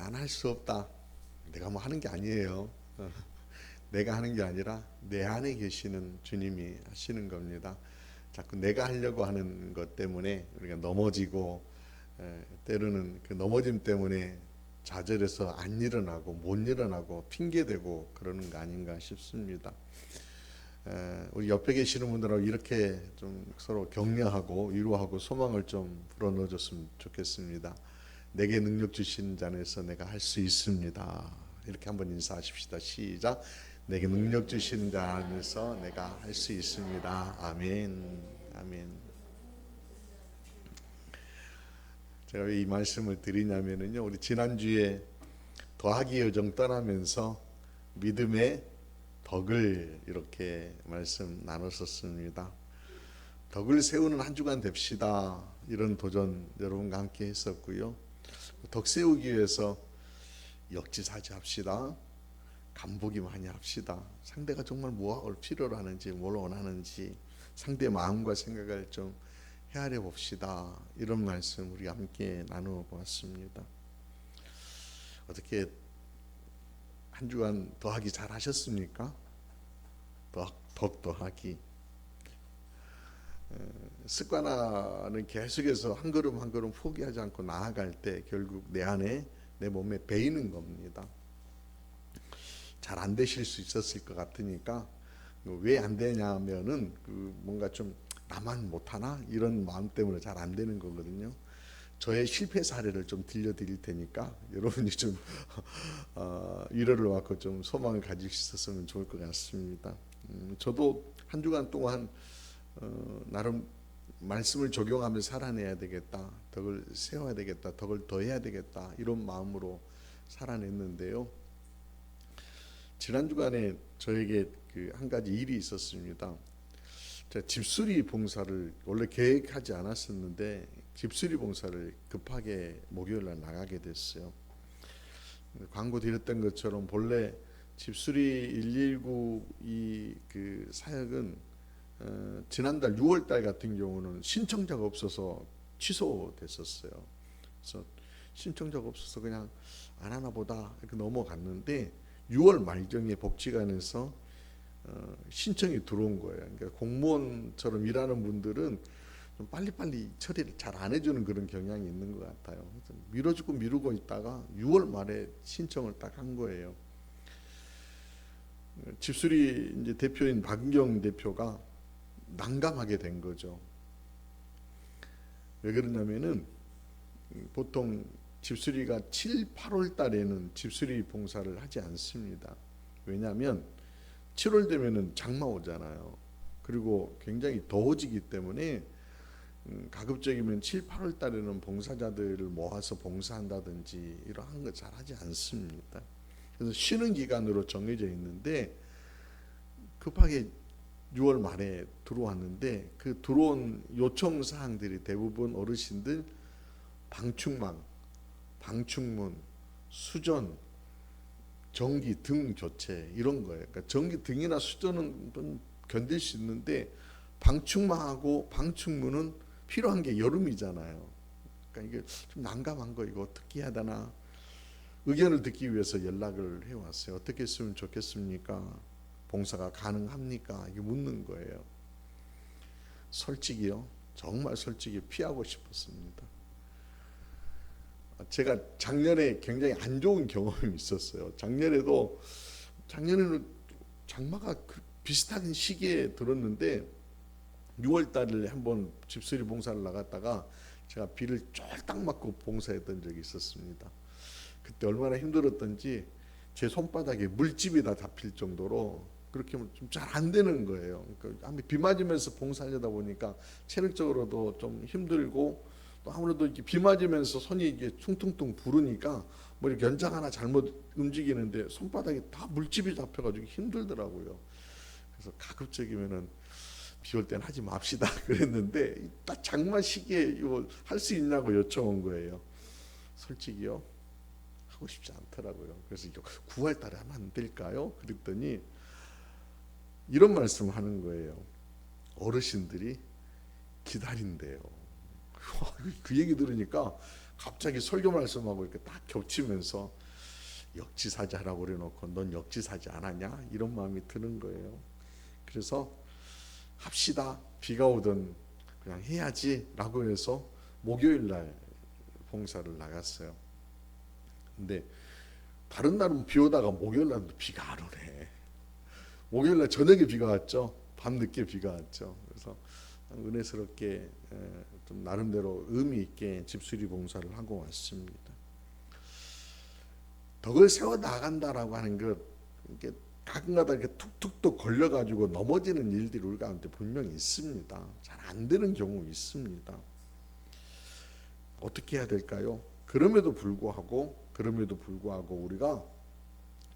난 할 수 없다. 내가 뭐 하는 게 아니에요. 내가 하는 게 아니라 내 안에 계시는 주님이 하시는 겁니다. 자꾸 내가 하려고 하는 것 때문에 우리가 넘어지고, 때로는 그 넘어짐 때문에 좌절해서 안 일어나고 못 일어나고 핑계대고 그러는 거 아닌가 싶습니다. 우리 옆에 계시는 분들하고 이렇게 좀 서로 격려하고 위로하고 소망을 좀 불어넣어줬으면 좋겠습니다. 내게 능력 주신 자 안에서 내가 할 수 있습니다. 이렇게 한번 인사하십시다. 시작. 내게 능력 주신 자 안에서 내가 할 수 있습니다. 아멘. 아멘. 제가 왜 이 말씀을 드리냐면요, 우리 지난주에 더하기 여정 떠나면서 믿음의 덕을 이렇게 말씀 나눴었습니다. 덕을 세우는 한 주간 됩시다. 이런 도전 여러분과 함께 했었고요. 덕 세우기 위해서 역지사지 합시다. 간보기 많이 합시다. 상대가 정말 무엇을 필요로 하는지, 뭘 원하는지 상대 마음과 생각을 좀 헤아려 봅시다. 이런 말씀 우리 함께 나누어 보았습니다. 어떻게 한 주간 더하기 잘 하셨습니까? 덕 더하기. 습관화는 계속해서 한 걸음 한 걸음 포기하지 않고 나아갈 때 결국 내 안에 내 몸에 배이는 겁니다. 잘 안 되실 수 있었을 것 같으니까 왜 안 되냐면은 뭔가 좀 나만 못하나 이런 마음 때문에 잘 안 되는 거거든요. 저의 실패 사례를 좀 들려드릴 테니까 여러분이 좀 위로를 받고 좀 소망을 가질 수 있었으면 좋을 것 같습니다. 저도 한 주간 동안 나름 말씀을 적용하며 살아내야 되겠다, 덕을 세워야 되겠다, 덕을 더해야 되겠다 이런 마음으로 살아냈는데요. 지난 주간에 저에게 한 가지 일이 있었습니다. 제가 집수리 봉사를 원래 계획하지 않았었는데 집수리 봉사를 급하게 목요일 날 나가게 됐어요. 광고 드렸던 것처럼 본래 집수리 119 이 사역은 지난달 6월 달 같은 경우는 신청자가 없어서 취소됐었어요. 그래서 신청자가 없어서 그냥 안 하나 보다 이렇게 넘어갔는데 6월 말경에 복지관에서 신청이 들어온 거예요. 그러니까 공무원처럼 일하는 분들은 좀 빨리빨리 처리를 잘 안 해주는 그런 경향이 있는 것 같아요. 미뤄주고 미루고 있다가 6월 말에 신청을 딱 한 거예요. 집수리 이제 대표인 박은경 대표가 난감하게 된 거죠. 왜 그러냐면은 보통 집수리가 7, 8월 달에는 집수리 봉사를 하지 않습니다. 왜냐하면 7월 되면은 장마 오잖아요. 그리고 굉장히 더워지기 때문에 가급적이면 7, 8월 달에는 봉사자들을 모아서 봉사한다든지 이러한 거 잘 하지 않습니다. 그래서 쉬는 기간으로 정해져 있는데 급하게 6월 말에 들어왔는데 그 들어온 요청 사항들이 대부분 어르신들 방충망, 방충문, 수전, 전기 등 교체 이런 거예요. 그러니까 전기 등이나 수전은 견딜 수 있는데 방충망하고 방충문은 필요한 게 여름이잖아요. 그러니까 이게 좀 난감한 거 이거 어떻게 해야 되나 의견을 듣기 위해서 연락을 해왔어요. 어떻게 했으면 좋겠습니까? 봉사가 가능합니까? 이게 묻는 거예요. 솔직히요, 정말 솔직히 피하고 싶었습니다. 제가 작년에 굉장히 안 좋은 경험이 있었어요. 작년에는 장마가 비슷한 시기에 들었는데 6월 달에 한번 집수리 봉사를 나갔다가 제가 비를 쫄딱 맞고 봉사했던 적이 있었습니다. 그때 얼마나 힘들었던지 제 손바닥에 물집이 다 잡힐 정도로 그렇게 좀 잘 안 되는 거예요. 그러니까 비 맞으면서 봉사하려다 보니까 체력적으로도 좀 힘들고 또 아무래도 이렇게 비 맞으면서 손이 이게 퉁퉁퉁 부르니까 뭐 이렇게 연장 하나 잘못 움직이는데 손바닥에 다 물집이 잡혀가지고 힘들더라고요. 그래서 가급적이면은 비 올 때는 하지 맙시다 그랬는데 딱 장마 시기에 이거 할 수 있냐고 요청한 거예요. 솔직히요, 하고 싶지 않더라고요. 그래서 이거 9월 달에 하면 안 될까요? 그랬더니 이런 말씀을 하는 거예요. 어르신들이 기다린대요. 그 얘기 들으니까 갑자기 설교 말씀하고 이렇게 딱 겹치면서 역지사지하라고 그래놓고 넌 역지사지 안 하냐? 이런 마음이 드는 거예요. 그래서 합시다. 비가 오든 그냥 해야지 라고 해서 목요일 날 봉사를 나갔어요. 근데 다른 날은 비 오다가 목요일 날도 비가 안 오네. 목요일 날 저녁에 비가 왔죠. 밤늦게 비가 왔죠. 그래서 은혜스럽게 좀 나름대로 의미 있게 집수리 봉사를 하고 왔습니다. 덕을 세워 나간다라고 하는 것, 이게 가끔가다 이렇게 툭툭 걸려가지고 넘어지는 일들이 우리 가운데 분명히 있습니다. 잘 안 되는 경우 있습니다. 어떻게 해야 될까요? 그럼에도 불구하고 우리가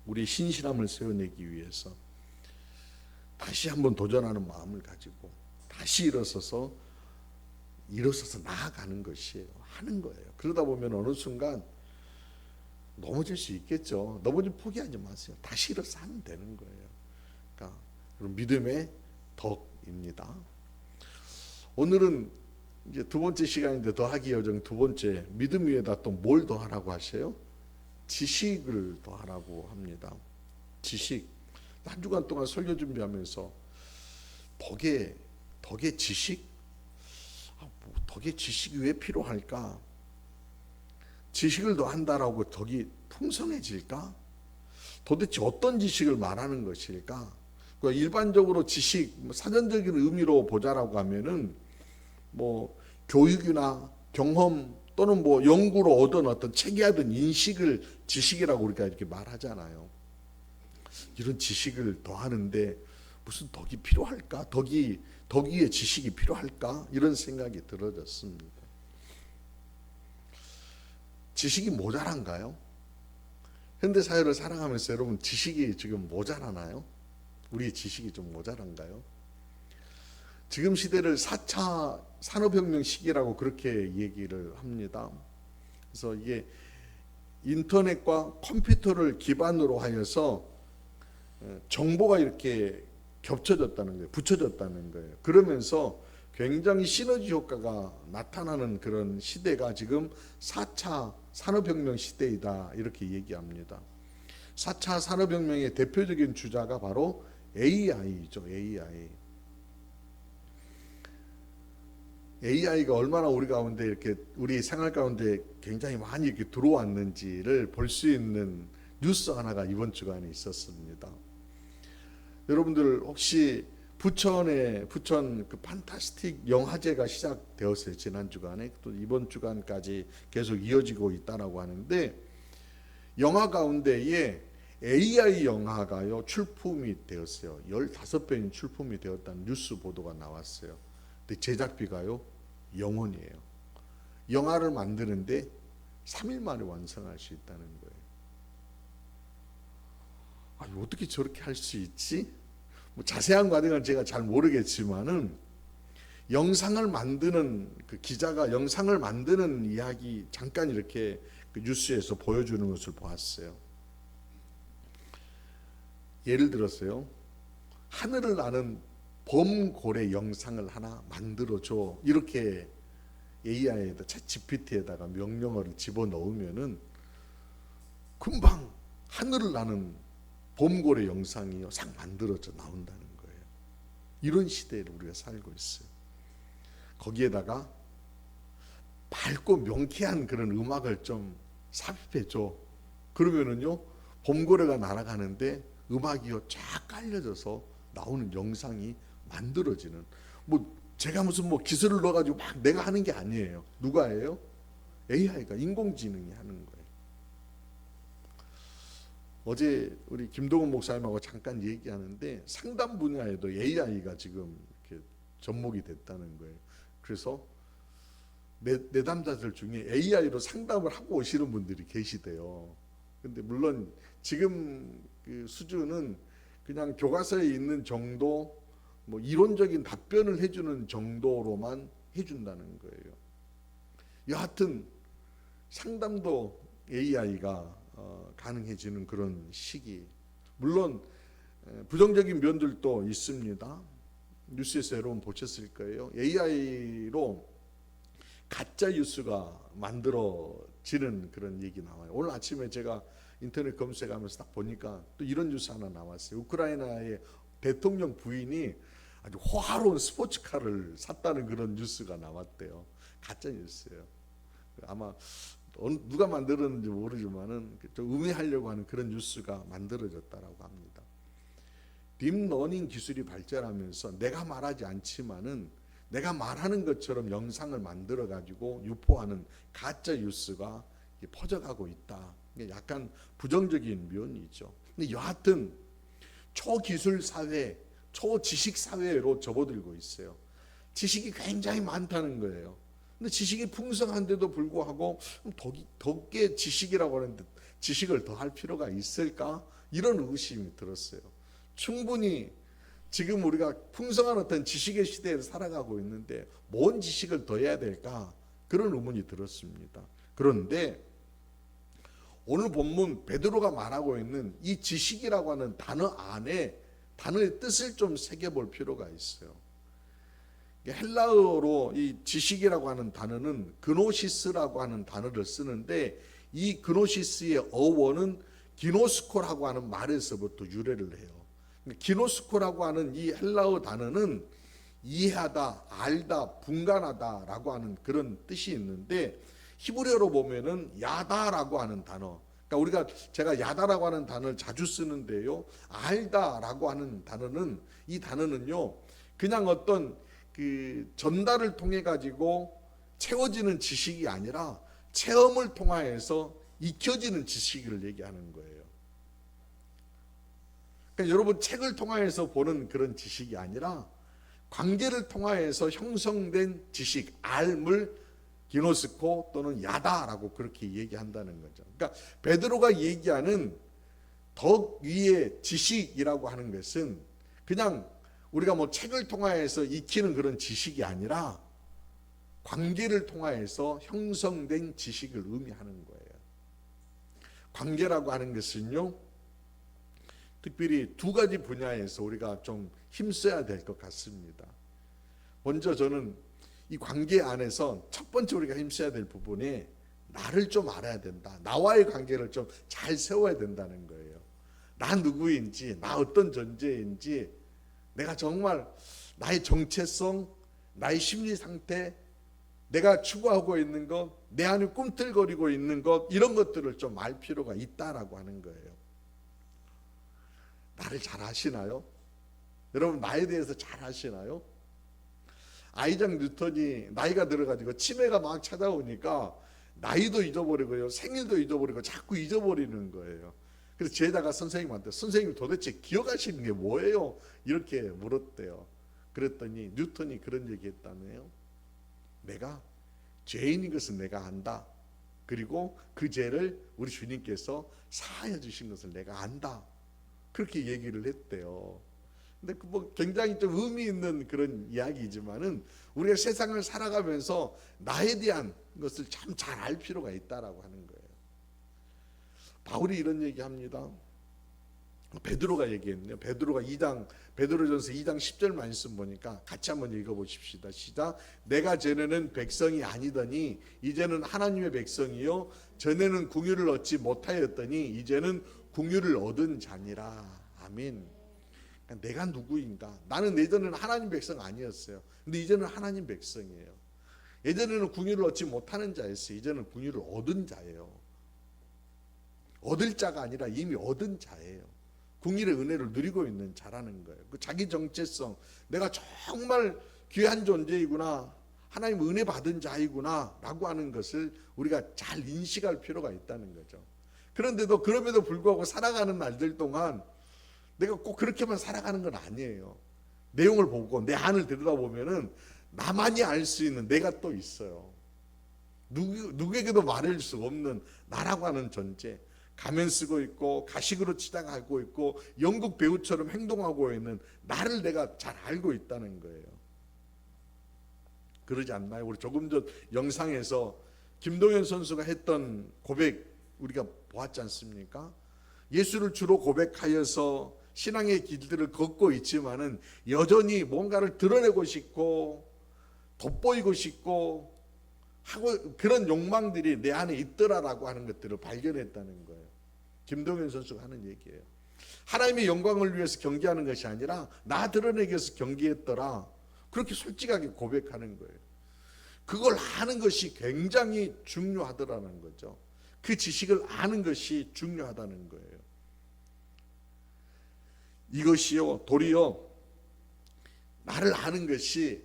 우리 신실함을 세워내기 위해서 다시 한번 도전하는 마음을 가지고 다시 일어서서 나아가는 것이에요. 하는 거예요. 그러다 보면 어느 순간 넘어질 수 있겠죠. 넘어지면 포기하지 마세요. 다시 일어서 하면 되는 거예요. 그러니까 믿음의 덕입니다. 오늘은 이제 두 번째 시간인데 더하기 여정 두 번째, 믿음 위에다 또 뭘 더하라고 하세요? 지식을 더하라고 합니다. 지식. 한 주간 동안 설교 준비하면서 덕의 지식? 덕의 지식이 왜 필요할까? 지식을 더한다라고 덕이 풍성해질까? 도대체 어떤 지식을 말하는 것일까? 그러니까 일반적으로 지식, 사전적인 의미로 보자라고 하면은 교육이나 경험 또는 연구로 얻은 어떤 체계하던 인식을 지식이라고 우리가 이렇게 말하잖아요. 이런 지식을 더하는데 무슨 덕이 필요할까? 덕 위에 지식이 필요할까? 이런 생각이 들어졌습니다. 지식이 모자란가요? 현대사회를 살아가면서 여러분 지식이 지금 모자라나요? 우리 지식이 좀 모자란가요? 지금 시대를 4차 산업혁명 시기라고 그렇게 얘기를 합니다. 그래서 이게 인터넷과 컴퓨터를 기반으로 하여서 정보가 이렇게 겹쳐졌다는 거예요. 붙여졌다는 거예요. 그러면서 굉장히 시너지 효과가 나타나는 그런 시대가 지금 4차 산업혁명 시대이다 이렇게 얘기합니다. 4차 산업혁명의 대표적인 주자가 바로 AI죠. AI가 얼마나 우리 가운데 이렇게 우리 생활 가운데 굉장히 많이 이렇게 들어왔는지를 볼 수 있는 뉴스 하나가 이번 주간에 있었습니다. 여러분들 혹시 부천 그 판타스틱 영화제가 시작되었어요. 지난 주간에 또 이번 주간까지 계속 이어지고 있다라고 하는데 영화 가운데에 AI 영화가요 출품이 되었어요. 15편이 출품이 되었다는 뉴스 보도가 나왔어요. 근데 제작비가요 0원이에요. 영화를 만드는데 3일 만에 완성할 수 있다는 거예요. 아니, 어떻게 저렇게 할 수 있지? 자세한 과정은 제가 잘 모르겠지만은 영상을 만드는 그 기자가 영상을 만드는 이야기 잠깐 이렇게 그 뉴스에서 보여주는 것을 보았어요. 예를 들었어요. 하늘을 나는 범고래 영상을 하나 만들어줘. 이렇게 AI에다 챗GPT에다가 명령어를 집어넣으면은 금방 하늘을 나는 범고래 영상이요 싹 만들어져 나온다는 거예요. 이런 시대를 우리가 살고 있어요. 거기에다가 밝고 명쾌한 그런 음악을 좀 삽입해줘. 그러면은요 범고래가 날아가는데 음악이요 쫙 깔려져서 나오는 영상이 만들어지는. 제가 무슨 기술을 넣어가지고 막 내가 하는 게 아니에요. 누가 해요? AI가 인공지능이 하는 거예요. 어제 우리 김동훈 목사님하고 잠깐 얘기하는데 상담 분야에도 AI가 지금 이렇게 접목이 됐다는 거예요. 그래서 내담자들 중에 AI로 상담을 하고 오시는 분들이 계시대요. 근데 물론 지금 그 수준은 그냥 교과서에 있는 정도, 이론적인 답변을 해주는 정도로만 해준다는 거예요. 여하튼 상담도 AI가 가능해지는 그런 시기. 물론 부정적인 면들도 있습니다. 뉴스에서 여러분 보셨을 거예요. AI로 가짜 뉴스가 만들어지는 그런 얘기 나와요. 오늘 아침에 제가 인터넷 검색하면서 딱 보니까 또 이런 뉴스 하나 나왔어요. 우크라이나의 대통령 부인이 아주 호화로운 스포츠카를 샀다는 그런 뉴스가 나왔대요. 가짜 뉴스예요. 아마 누가 만들었는지 모르지만은 좀 음해하려고 하는 그런 뉴스가 만들어졌다라고 합니다. 딥러닝 기술이 발전하면서 내가 말하지 않지만은 내가 말하는 것처럼 영상을 만들어 가지고 유포하는 가짜 뉴스가 퍼져가고 있다. 약간 부정적인 면이 있죠. 근데 여하튼 초기술 사회, 초지식 사회로 접어들고 있어요. 지식이 굉장히 많다는 거예요. 근데 지식이 풍성한데도 불구하고 덕게 지식이라고 하는데 지식을 더 할 필요가 있을까? 이런 의심이 들었어요. 충분히 지금 우리가 풍성한 어떤 지식의 시대에 살아가고 있는데 뭔 지식을 더 해야 될까? 그런 의문이 들었습니다. 그런데 오늘 본문 베드로가 말하고 있는 이 지식이라고 하는 단어 안에 단어의 뜻을 좀 새겨볼 필요가 있어요. 헬라어로 이 지식이라고 하는 단어는 그노시스라고 하는 단어를 쓰는데 이 그노시스의 어원은 기노스코라고 하는 말에서부터 유래를 해요. 기노스코라고 하는 이 헬라어 단어는 이해하다, 알다, 분간하다라고 하는 그런 뜻이 있는데 히브리어로 보면은 야다라고 하는 단어. 그러니까 제가 야다라고 하는 단어를 자주 쓰는데요. 알다라고 하는 단어는 이 단어는요. 그냥 어떤 그 전달을 통해 가지고 채워지는 지식이 아니라 체험을 통하여서 익혀지는 지식을 얘기하는 거예요. 그러니까 여러분 책을 통하여서 보는 그런 지식이 아니라 관계를 통하여서 형성된 지식, 알물, 기노스코 또는 야다라고 그렇게 얘기한다는 거죠. 그러니까 베드로가 얘기하는 덕 위의 지식이라고 하는 것은 그냥 우리가 뭐 책을 통하여서 익히는 그런 지식이 아니라 관계를 통하여서 형성된 지식을 의미하는 거예요. 관계라고 하는 것은요, 특별히 두 가지 분야에서 우리가 좀 힘써야 될 것 같습니다. 먼저 저는 이 관계 안에서 첫 번째 우리가 힘써야 될 부분이 나를 좀 알아야 된다. 나와의 관계를 좀 잘 세워야 된다는 거예요. 나 누구인지, 나 어떤 존재인지, 내가 정말 나의 정체성, 나의 심리 상태, 내가 추구하고 있는 것, 내 안에 꿈틀거리고 있는 것, 이런 것들을 좀 알 필요가 있다라고 하는 거예요. 나를 잘 아시나요? 여러분 나에 대해서 잘 아시나요? 아이작 뉴턴이 나이가 들어가지고 치매가 막 찾아오니까 나이도 잊어버리고요, 생일도 잊어버리고 자꾸 잊어버리는 거예요. 그래서 제자가 선생님한테 선생님 도대체 기억하시는 게 뭐예요? 이렇게 물었대요. 그랬더니 뉴턴이 그런 얘기했다네요. 내가 죄인인 것은 내가 안다. 그리고 그 죄를 우리 주님께서 사하여 주신 것을 내가 안다. 그렇게 얘기를 했대요. 근데 뭐 굉장히 좀 의미 있는 그런 이야기이지만은 우리가 세상을 살아가면서 나에 대한 것을 참 잘 알 필요가 있다라고 하는 거예요. 바울이 이런 얘기합니다. 베드로가 얘기했네요. 베드로전서 2장 10절 말씀 보니까 같이 한번 읽어보십시다. 시작. 내가 전에는 백성이 아니더니 이제는 하나님의 백성이요 전에는 궁유를 얻지 못하였더니 이제는 궁유를 얻은 자니라. 아멘. 그러니까 내가 누구인가? 나는 예전에는 하나님 백성 아니었어요. 근데 이제는 하나님 백성이에요. 예전에는 궁유를 얻지 못하는 자였어요. 이제는 궁유를 얻은 자예요. 얻을 자가 아니라 이미 얻은 자예요. 궁일의 은혜를 누리고 있는 자라는 거예요. 그 자기 정체성, 내가 정말 귀한 존재이구나, 하나님 은혜 받은 자이구나 라고 하는 것을 우리가 잘 인식할 필요가 있다는 거죠. 그런데도 그럼에도 불구하고 살아가는 날들 동안 내가 꼭 그렇게만 살아가는 건 아니에요. 내용을 보고 내 안을 들여다보면은 나만이 알 수 있는 내가 또 있어요. 누구에게도 말할 수 없는 나라고 하는 존재. 가면 쓰고 있고 가식으로 치장하고 있고 연극 배우처럼 행동하고 있는 나를 내가 잘 알고 있다는 거예요. 그러지 않나요? 우리 조금 전 영상에서 김동현 선수가 했던 고백 우리가 보았지 않습니까? 예수를 주로 고백하여서 신앙의 길들을 걷고 있지만은 여전히 뭔가를 드러내고 싶고 돋보이고 싶고 하고 그런 욕망들이 내 안에 있더라라고 하는 것들을 발견했다는 거예요. 김동현 선수가 하는 얘기예요. 하나님의 영광을 위해서 경기하는 것이 아니라 나 드러내기 위해서 경기했더라. 그렇게 솔직하게 고백하는 거예요. 그걸 아는 것이 굉장히 중요하더라는 거죠. 그 지식을 아는 것이 중요하다는 거예요. 이것이요, 도리어 나를 아는 것이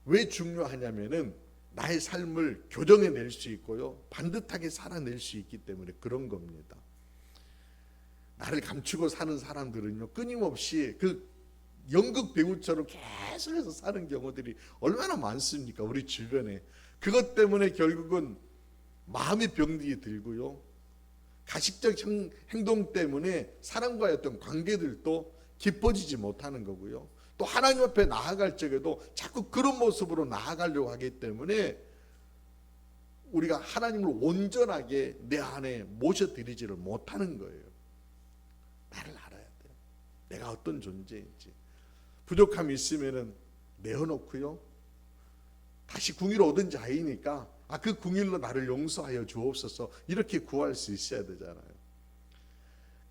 왜 중요하냐면은 나의 삶을 교정해낼 수 있고요, 반듯하게 살아낼 수 있기 때문에 그런 겁니다. 나를 감추고 사는 사람들은요, 끊임없이 그 연극 배우처럼 계속해서 사는 경우들이 얼마나 많습니까? 우리 주변에. 그것 때문에 결국은 마음의 병들이 들고요, 가식적 행동 때문에 사람과의 어떤 관계들도 깊어지지 못하는 거고요, 또 하나님 앞에 나아갈 적에도 자꾸 그런 모습으로 나아가려고 하기 때문에 우리가 하나님을 온전하게 내 안에 모셔드리지를 못하는 거예요. 나를 알아야 돼요. 내가 어떤 존재인지. 부족함이 있으면은 내어놓고요, 다시 궁의를 얻은 자이니까 그 궁일로 나를 용서하여 주옵소서, 이렇게 구할 수 있어야 되잖아요.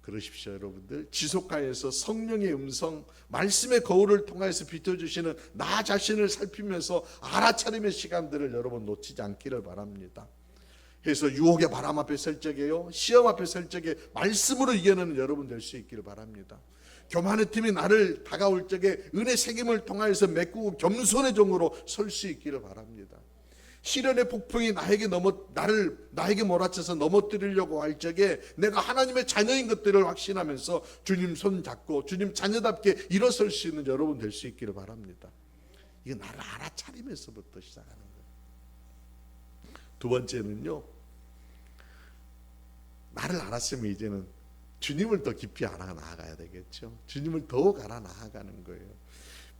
그러십시오, 여러분들. 지속하여서 성령의 음성, 말씀의 거울을 통해서 비춰주시는 나 자신을 살피면서 알아차림의 시간들을 여러분 놓치지 않기를 바랍니다. 그래서 유혹의 바람 앞에 설 적에요, 시험 앞에 설 적에 말씀으로 이겨내는 여러분 될 수 있기를 바랍니다. 교만의 틈이 나를 다가올 적에 은혜 책임을 통하여서 메꾸고 겸손의 종으로 설 수 있기를 바랍니다. 시련의 폭풍이 나에게 몰아쳐서 넘어뜨리려고 할 적에 내가 하나님의 자녀인 것들을 확신하면서 주님 손 잡고 주님 자녀답게 일어설 수 있는 여러분 될 수 있기를 바랍니다. 이거 나를 알아차리면서부터 시작하는 거예요. 두 번째는요, 나를 알았으면 이제는 주님을 더 깊이 알아 나아가야 되겠죠. 주님을 더욱 알아 나아가는 거예요.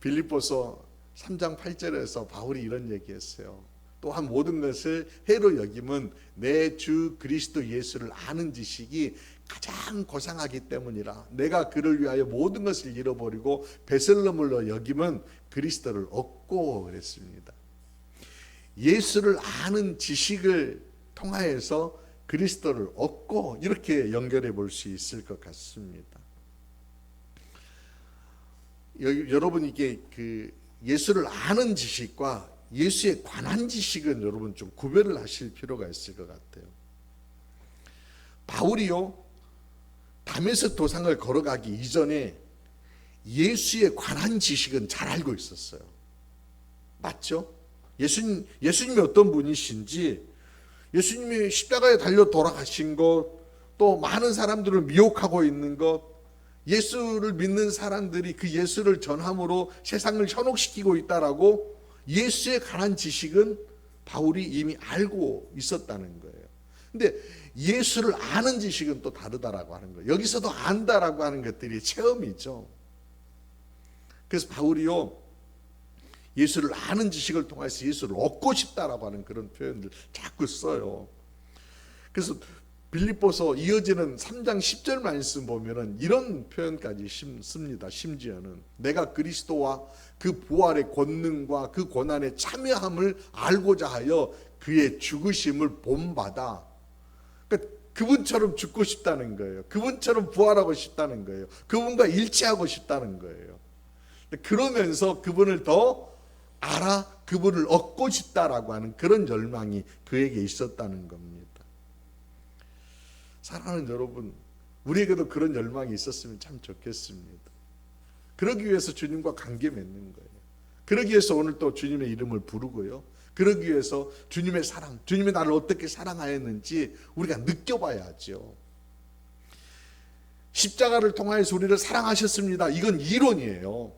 빌립보서 3장 8절에서 바울이 이런 얘기했어요. 또한 모든 것을 해로 여김은 내 주 그리스도 예수를 아는 지식이 가장 고상하기 때문이라. 내가 그를 위하여 모든 것을 잃어버리고 배설물로 여김은 그리스도를 얻고 그랬습니다. 예수를 아는 지식을 통하여서 그리스도를 얻고, 이렇게 연결해 볼 수 있을 것 같습니다. 여러분, 이게 그 예수를 아는 지식과 예수에 관한 지식은 여러분 좀 구별을 하실 필요가 있을 것 같아요. 바울이요, 다메섹 도상을 걸어가기 이전에 예수에 관한 지식은 잘 알고 있었어요. 맞죠? 예수님이 어떤 분이신지, 예수님이 십자가에 달려 돌아가신 것, 또 많은 사람들을 미혹하고 있는 것, 예수를 믿는 사람들이 그 예수를 전함으로 세상을 현혹시키고 있다라고 예수에 관한 지식은 바울이 이미 알고 있었다는 거예요. 근데 예수를 아는 지식은 또 다르다라고 하는 거예요. 여기서도 안다라고 하는 것들이 체험이죠. 그래서 바울이요, 예수를 아는 지식을 통해서 예수를 얻고 싶다라고 하는 그런 표현들 자꾸 써요. 그래서 빌립보서 이어지는 3장 10절 말씀 보면은 이런 표현까지 씁니다. 심지어는 내가 그리스도와 그 부활의 권능과 그 고난의 참여함을 알고자 하여 그의 죽으심을 본받아. 그러니까 그분처럼 죽고 싶다는 거예요. 그분처럼 부활하고 싶다는 거예요. 그분과 일치하고 싶다는 거예요. 그러면서 그분을 더 알아 그분을 얻고 싶다라고 하는 그런 열망이 그에게 있었다는 겁니다. 사랑하는 여러분, 우리에게도 그런 열망이 있었으면 참 좋겠습니다. 그러기 위해서 주님과 관계 맺는 거예요. 그러기 위해서 오늘 또 주님의 이름을 부르고요, 그러기 위해서 주님의 사랑, 주님이 나를 어떻게 사랑하였는지 우리가 느껴봐야죠. 십자가를 통하여서 우리를 사랑하셨습니다, 이건 이론이에요.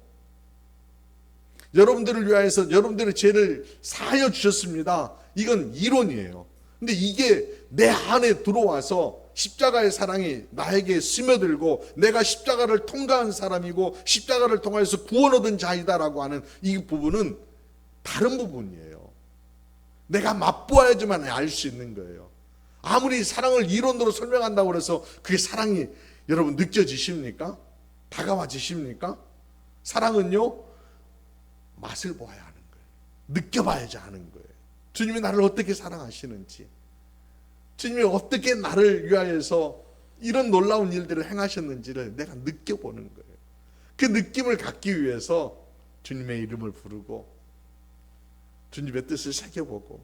여러분들을 위하여서 여러분들의 죄를 사하여 주셨습니다, 이건 이론이에요. 근데 이게 내 안에 들어와서 십자가의 사랑이 나에게 스며들고 내가 십자가를 통과한 사람이고 십자가를 통해서 구원 얻은 자이다라고 하는 이 부분은 다른 부분이에요. 내가 맛보아야지만 알 수 있는 거예요. 아무리 사랑을 이론으로 설명한다고 해서 그게 사랑이 여러분 느껴지십니까? 다가와지십니까? 사랑은요, 맛을 보아야 하는 거예요. 느껴봐야지 하는 거예요. 주님이 나를 어떻게 사랑하시는지, 주님이 어떻게 나를 위하여서 이런 놀라운 일들을 행하셨는지를 내가 느껴보는 거예요. 그 느낌을 갖기 위해서 주님의 이름을 부르고 주님의 뜻을 새겨보고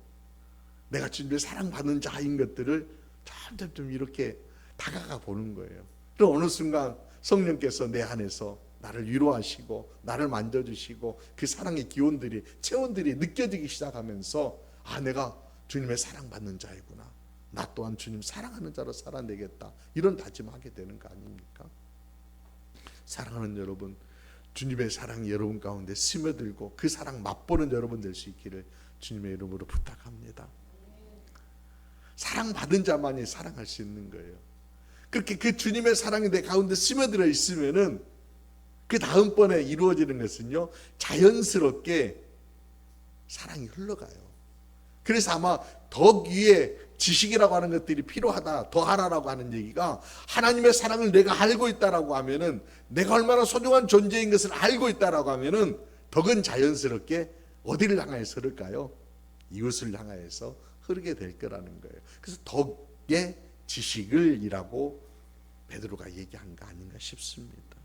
내가 주님의 사랑받는 자인 것들을 점점 좀 이렇게 다가가 보는 거예요. 그리고 어느 순간 성령께서 내 안에서 나를 위로하시고 나를 만져주시고 그 사랑의 기운들이, 체온들이 느껴지기 시작하면서 아, 내가 주님의 사랑받는 자이구나, 나 또한 주님 사랑하는 자로 살아내겠다, 이런 다짐하게 되는 거 아닙니까? 사랑하는 여러분, 주님의 사랑이 여러분 가운데 스며들고 그 사랑 맛보는 여러분 될 수 있기를 주님의 이름으로 부탁합니다. 사랑받은 자만이 사랑할 수 있는 거예요. 그렇게 그 주님의 사랑이 내 가운데 스며들어 있으면은 그 다음번에 이루어지는 것은요, 자연스럽게 사랑이 흘러가요. 그래서 아마 덕 위에 지식이라고 하는 것들이 필요하다, 더 하라라고 하는 얘기가, 하나님의 사랑을 내가 알고 있다라고 하면은, 내가 얼마나 소중한 존재인 것을 알고 있다라고 하면은 덕은 자연스럽게 어디를 향해서 흐를까요? 이웃을 향해서 흐르게 될 거라는 거예요. 그래서 덕의 지식을 이라고 베드로가 얘기한 거 아닌가 싶습니다.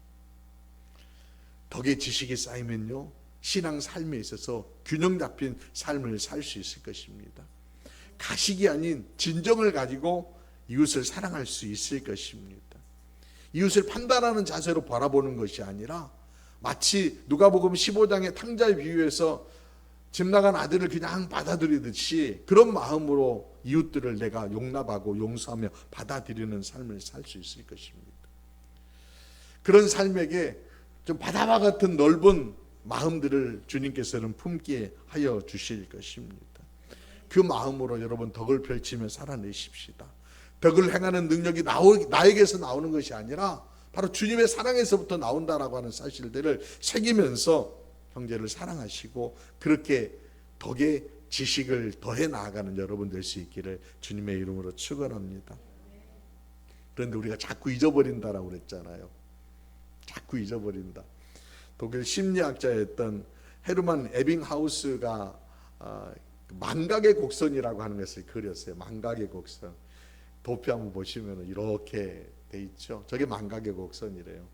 덕의 지식이 쌓이면요, 신앙 삶에 있어서 균형 잡힌 삶을 살 수 있을 것입니다. 가식이 아닌 진정을 가지고 이웃을 사랑할 수 있을 것입니다. 이웃을 판단하는 자세로 바라보는 것이 아니라 마치 누가복음 15장의 탕자의 비유에서 집 나간 아들을 그냥 받아들이듯이 그런 마음으로 이웃들을 내가 용납하고 용서하며 받아들이는 삶을 살 수 있을 것입니다. 그런 삶에게 좀 바다와 같은 넓은 마음들을 주님께서는 품게 하여 주실 것입니다. 그 마음으로 여러분 덕을 펼치며 살아내십시다. 덕을 행하는 능력이 나에게서 나오는 것이 아니라 바로 주님의 사랑에서부터 나온다라고 하는 사실들을 새기면서 형제를 사랑하시고 그렇게 덕의 지식을 더해 나아가는 여러분 될 수 있기를 주님의 이름으로 축원합니다. 그런데 우리가 자꾸 잊어버린다라고 그랬잖아요. 자꾸 잊어버린다. 독일 심리학자였던 헤르만 에빙하우스가 망각의 곡선이라고 하는 것을 그렸어요. 망각의 곡선. 도표 한번 보시면 이렇게 돼 있죠. 저게 망각의 곡선이래요.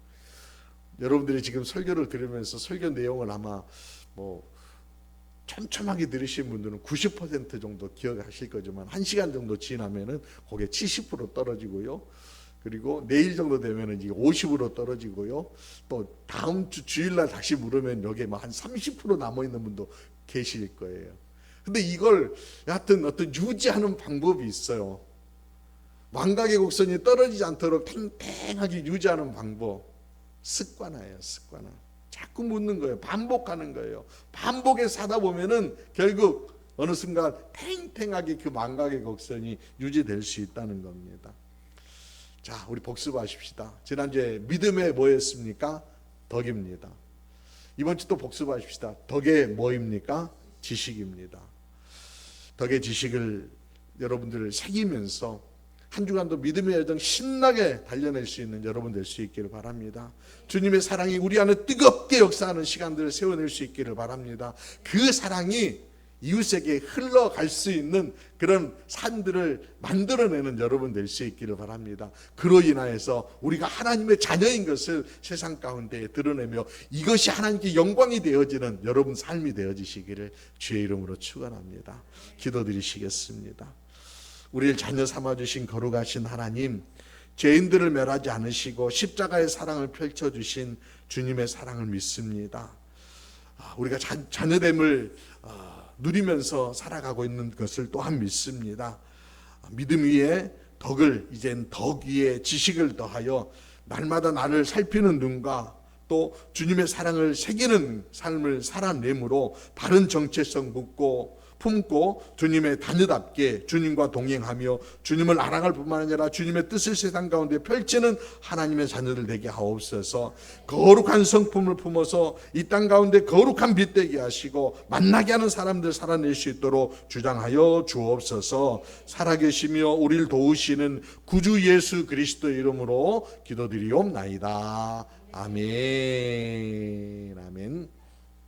여러분들이 지금 설교를 들으면서 설교 내용을 아마 촘촘하게 들으신 분들은 90% 정도 기억하실 거지만 1시간 정도 지나면은 그게 70% 떨어지고요. 그리고 내일 정도 되면은 이게 50으로 떨어지고요. 또 다음 주 주일날 다시 물으면 여기에 한 30% 남아 있는 분도 계실 거예요. 근데 이걸 하여튼 어떤 유지하는 방법이 있어요. 망각의 곡선이 떨어지지 않도록 탱탱하게 유지하는 방법. 습관화예요, 습관화. 자꾸 묻는 거예요. 반복하는 거예요. 반복해서 하다 보면은 결국 어느 순간 탱탱하게 그 망각의 곡선이 유지될 수 있다는 겁니다. 자, 우리 복습하십시다. 지난주에 믿음의 뭐였습니까? 덕입니다. 이번 주 또 복습하십시다. 덕의 뭐입니까? 지식입니다. 덕의 지식을 여러분들 새기면서 한 주간도 믿음의 여정 신나게 달려낼 수 있는 여러분 될 수 있기를 바랍니다. 주님의 사랑이 우리 안에 뜨겁게 역사하는 시간들을 세워낼 수 있기를 바랍니다. 그 사랑이 이웃에게 흘러갈 수 있는 그런 산들을 만들어내는 여러분 될 수 있기를 바랍니다. 그로 인하여서 우리가 하나님의 자녀인 것을 세상 가운데 드러내며 이것이 하나님께 영광이 되어지는 여러분 삶이 되어지시기를 주의 이름으로 축원합니다. 기도드리시겠습니다. 우리를 자녀 삼아주신 거룩하신 하나님, 죄인들을 멸하지 않으시고 십자가의 사랑을 펼쳐주신 주님의 사랑을 믿습니다. 우리가 자녀됨을 누리면서 살아가고 있는 것을 또한 믿습니다. 믿음 위에 덕을, 이젠 덕 위에 지식을 더하여 날마다 나를 살피는 눈과 또 주님의 사랑을 새기는 삶을 살아내므로 바른 정체성 품고 주님의 자녀답게 주님과 동행하며 주님을 알아갈 뿐만 아니라 주님의 뜻을 세상 가운데 펼치는 하나님의 자녀들 되게 하옵소서. 거룩한 성품을 품어서 이 땅 가운데 거룩한 빛 되게 하시고 만나게 하는 사람들 살아낼 수 있도록 주장하여 주옵소서. 살아계시며 우리를 도우시는 구주 예수 그리스도 이름으로 기도드리옵나이다. 아멘. 아멘.